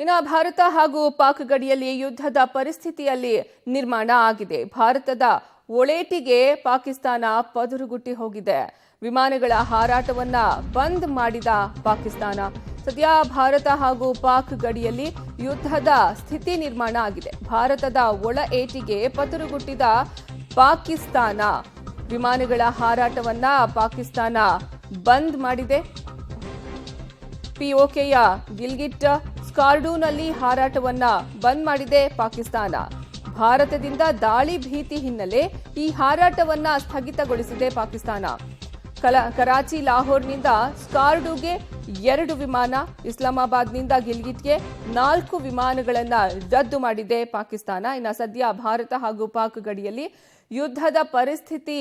ಇನ್ನು ಭಾರತ ಹಾಗೂ ಪಾಕ್ ಗಡಿಯಲ್ಲಿ ಯುದ್ಧದ ಪರಿಸ್ಥಿತಿಯಲ್ಲಿ ನಿರ್ಮಾಣ ಆಗಿದೆ. ಭಾರತದ ಒಳೇಟಿಗೆ ಪಾಕಿಸ್ತಾನ ಪದುರುಗುಟ್ಟಿ ಹೋಗಿದೆ. ವಿಮಾನಗಳ ಹಾರಾಟವನ್ನ ಬಂದ್ ಮಾಡಿದ ಪಾಕಿಸ್ತಾನ. ಸದ್ಯ ಭಾರತ ಹಾಗೂ ಪಾಕ್ ಗಡಿಯಲ್ಲಿ ಯುದ್ಧದ ಸ್ಥಿತಿ ನಿರ್ಮಾಣ ಆಗಿದೆ. ಭಾರತದ ಒಳ ಏಟಿಗೆ ಪದುರುಗುಟ್ಟಿದ ಪಾಕಿಸ್ತಾನ. ವಿಮಾನಗಳ ಹಾರಾಟವನ್ನ ಪಾಕಿಸ್ತಾನ ಬಂದ್ ಮಾಡಿದೆ. ಪಿಒಕೆಯ ಗಿಲ್ಗಿಟ್ ಸ್ಕಾರ್ಡೂನಲ್ಲಿ ಹಾರಾಟವನ್ನ ಬಂದ್ ಮಾಡಿದೆ ಪಾಕಿಸ್ತಾನ. ಭಾರತದಿಂದ ದಾಳಿ ಭೀತಿ ಹಿನ್ನೆಲೆ ಈ ಹಾರಾಟವನ್ನ ಸ್ಥಗಿತಗೊಳಿಸಿದೆ ಪಾಕಿಸ್ತಾನ. ಕರಾಚಿ ಲಾಹೋರ್ನಿಂದ ಸ್ಕಾರ್ಡೂಗೆ 2 ವಿಮಾನ, ಇಸ್ಲಾಮಾಬಾದ್ನಿಂದ ಗಿಲ್ಗಿಟ್ಗೆ 4 ವಿಮಾನಗಳನ್ನು ರದ್ದು ಮಾಡಿದೆ ಪಾಕಿಸ್ತಾನ. ಇನ್ನು ಸದ್ಯ ಭಾರತ ಹಾಗೂ ಪಾಕ್ ಗಡಿಯಲ್ಲಿ ಯುದ್ಧದ ಪರಿಸ್ಥಿತಿ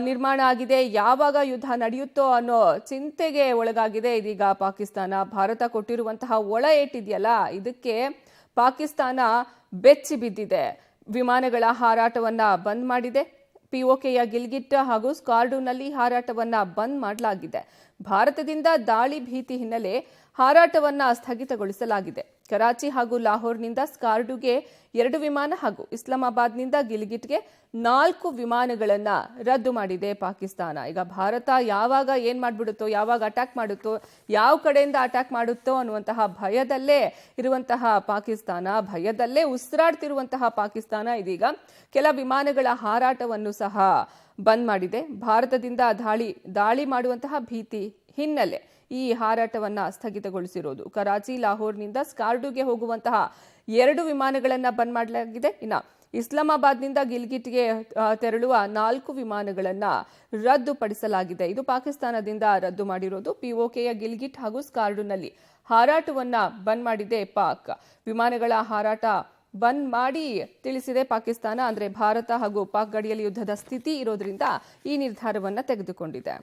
ನಿರ್ಮಾಣ ಆಗಿದೆ. ಯಾವಾಗ ಯುದ್ಧ ನಡೆಯುತ್ತೋ ಅನ್ನೋ ಚಿಂತೆಗೆ ಒಳಗಾಗಿದೆ ಇದೀಗ ಪಾಕಿಸ್ತಾನ. ಭಾರತ ಕೊಟ್ಟಿರುವಂತಹ ಒಳ ಏಟಿದೆಯಲ್ಲ, ಇದಕ್ಕೆ ಪಾಕಿಸ್ತಾನ ಬೆಚ್ಚಿ ಬಿದ್ದಿದೆ. ವಿಮಾನಗಳ ಹಾರಾಟವನ್ನ ಬಂದ್ ಮಾಡಿದೆ. ಪಿಒಕೆಯ ಗಿಲ್ಗಿಟ್ ಹಾಗೂ ಸ್ಕಾರ್ಡೂನಲ್ಲಿ ಹಾರಾಟವನ್ನ ಬಂದ್ ಮಾಡಲಾಗಿದೆ. ಭಾರತದಿಂದ ದಾಳಿ ಭೀತಿ ಹಿನ್ನೆಲೆ ಹಾರಾಟವನ್ನ ಸ್ಥಗಿತಗೊಳಿಸಲಾಗಿದೆ. ಕರಾಚಿ ಹಾಗೂ ಲಾಹೋರ್ನಿಂದ ಸ್ಕಾರ್ಡೂಗೆ 2 ವಿಮಾನ ಹಾಗೂ ಇಸ್ಲಾಮಾಬಾದ್ನಿಂದ ಗಿಲ್ಗಿಟ್ಗೆ 4 ವಿಮಾನಗಳನ್ನ ರದ್ದು ಮಾಡಿದೆ ಪಾಕಿಸ್ತಾನ. ಈಗ ಭಾರತ ಯಾವಾಗ ಏನ್ ಮಾಡ್ಬಿಡುತ್ತೋ, ಯಾವಾಗ ಅಟ್ಯಾಕ್ ಮಾಡುತ್ತೋ, ಯಾವ ಕಡೆಯಿಂದ ಅಟ್ಯಾಕ್ ಮಾಡುತ್ತೋ ಅನ್ನುವಂತಹ ಭಯದಲ್ಲೇ ಇರುವಂತಹ ಪಾಕಿಸ್ತಾನ, ಭಯದಲ್ಲೇ ಉಸಿರಾಡ್ತಿರುವಂತಹ ಪಾಕಿಸ್ತಾನ ಇದೀಗ ಕೆಲ ವಿಮಾನಗಳ ಹಾರಾಟವನ್ನು ಸಹ ಬಂದ್ ಮಾಡಿದೆ. ಭಾರತದಿಂದ ದಾಳಿ ಮಾಡುವಂತಹ ಭೀತಿ ಹಿನ್ನೆಲೆ ಈ ಹಾರಾಟವನ್ನ ಸ್ಥಗಿತಗೊಳಿಸಿರೋದು. ಕರಾಚಿ ಲಾಹೋರ್ನಿಂದ ಸ್ಕಾರ್ಡೂಗೆ ಹೋಗುವಂತಹ 2 ವಿಮಾನಗಳನ್ನ ಬಂದ್ ಮಾಡಲಾಗಿದೆ. ಇನ್ನು ಇಸ್ಲಾಮಾಬಾದ್ನಿಂದ ಗಿಲ್ಗಿಟ್ಗೆ ತೆರಳುವ 4 ವಿಮಾನಗಳನ್ನ ರದ್ದುಪಡಿಸಲಾಗಿದೆ. ಇದು ಪಾಕಿಸ್ತಾನದಿಂದ ರದ್ದು ಮಾಡಿರೋದು. ಪಿಒಕೆಯ ಗಿಲ್ಗಿಟ್ ಹಾಗೂ ಸ್ಕಾರ್ಡೂನಲ್ಲಿ ಹಾರಾಟವನ್ನ ಬಂದ್ ಮಾಡಿದೆ ಪಾಕ್. ವಿಮಾನಗಳ ಹಾರಾಟ ಬಂದ್ ಮಾಡಿ ತಿಳಿಸಿದೆ ಪಾಕಿಸ್ತಾನ. ಅಂದ್ರೆ ಭಾರತ ಹಾಗೂ ಪಾಕ್ ಗಡಿಯಲ್ಲಿ ಯುದ್ಧದ ಸ್ಥಿತಿ ಇರೋದ್ರಿಂದ ಈ ನಿರ್ಧಾರವನ್ನ ತೆಗೆದುಕೊಂಡಿದೆ.